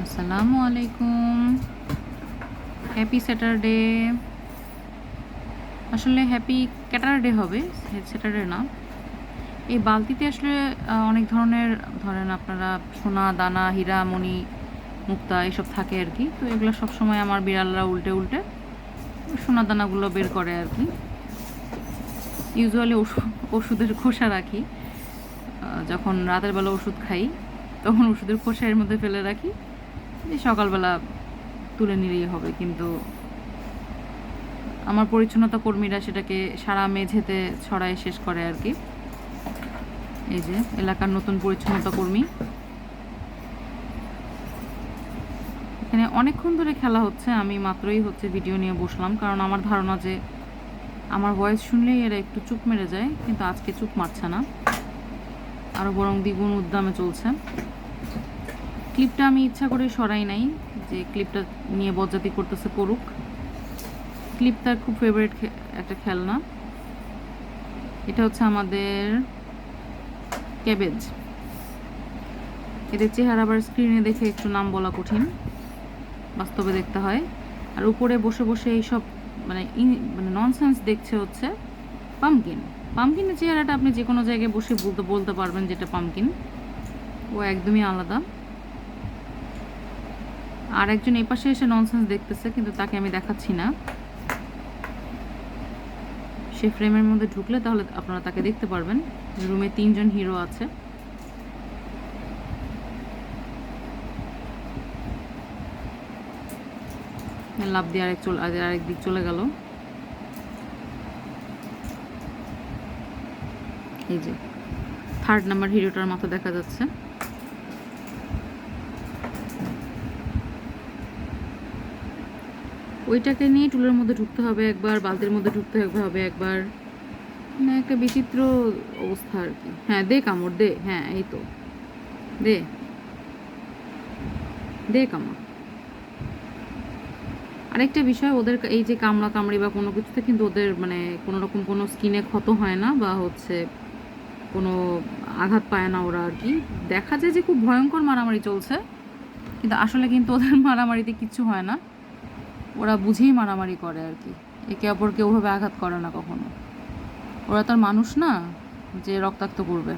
আসসালামু আলাইকুম। Happy Saturday. আসলে হ্যাপি ক্যাটারডে হবে, স্যাটারডে না। এই বালতিতে আসলে অনেক ধরনের, ধরেন আপনারা সোনা দানা হীরা মণি মুক্তা এসব থাকে আর কি। তো এগুলো সবসময় আমার বিড়ালরা উল্টে উল্টে সোনা দানাগুলো বের করে আর কি। ইউজুয়ালি ওষুধের খোসা রাখি, যখন রাতের বেলা ওষুধ খাই তখন ওষুধের খোসা এর মধ্যে ফেলে রাখি, সকালবেলা তুলে নিলেই হবে। কিন্তু আমার পরিচ্ছন্নতা কর্মীরা সেটাকে সারা মেঝেতে ছড়ায় শেষ করে আর কি। এই যে এলাকার নতুন পরিচ্ছন্নতা কর্মী। এখানে অনেকক্ষণ ধরে খেলা হচ্ছে, আমি মাত্রই ভিডিও নিয়ে বসলাম, কারণ আমার ধারণা যে আমার ভয়েস শুনলেই এরা একটু চুপ মেরে যায়, কিন্তু আজকে চুপ মারছে না, আরও বরং দ্বিগুণ উদ্দামে চলছে। ক্লিপটা আমি ইচ্ছা করে সরাই নাই, যে ক্লিপটা নিয়ে বজ্জাতি করতেছে করুক। ক্লিপ তার খুব ফেভারিট একটা খেলনা। এটা হচ্ছে আমাদের ক্যাবেজ। এদের চেহারা আবার স্ক্রিনে দেখে একটু নাম বলা কঠিন, বাস্তবে দেখতে হয়। আর উপরে বসে বসে এইসব মানে ননসেন্স দেখছে হচ্ছে পামকিন। পামকিনের চেহারাটা আপনি যে কোনো জায়গায় বসে বলতে পারবেন যেটা পামকিন, ও একদমই আলাদা। আর একজন এই পাশে এসে ননসেন্স দেখতেছে, কিন্তু তাকে আমি দেখাচ্ছি না। সে ফ্রেমের মধ্যে ঢুকলে তাহলে আপনারা তাকে দেখতে পারবেন। রুমে 3 জন হিরো আছে। লাভ দিয়ে আরেক দিক চলে গেল। এই যে 3rd নাম্বার হিরোটার মতো দেখা যাচ্ছে। ওইটাকে নিয়ে টুলের মধ্যে ঢুকতে হবে একবার, বালতির মধ্যে ঢুকতে হবে একবার, মানে একটা বিচিত্র অবস্থা আর কি। হ্যাঁ দে কামড় দে, হ্যাঁ এই তো দে দে কামড়। আরেকটা বিষয়, ওদের এই যে কামড়ি বা কোনো কিছুতে কিন্তু ওদের মানে কোনো রকম কোনো স্কিনে ক্ষত হয় না, বা কোনো আঘাত পায় না ওরা আর কি। দেখা যায় যে খুব ভয়ঙ্কর মারামারি চলছে, কিন্তু আসলে কিন্তু ওদের মারামারিতে কিচ্ছু হয় না। ওরা বুঝেই মারামারি করে আর কি, একে অপরকে ওভাবে আঘাত করে না কখনো। ওরা তো আর মানুষ না যে রক্তাক্ত করবে।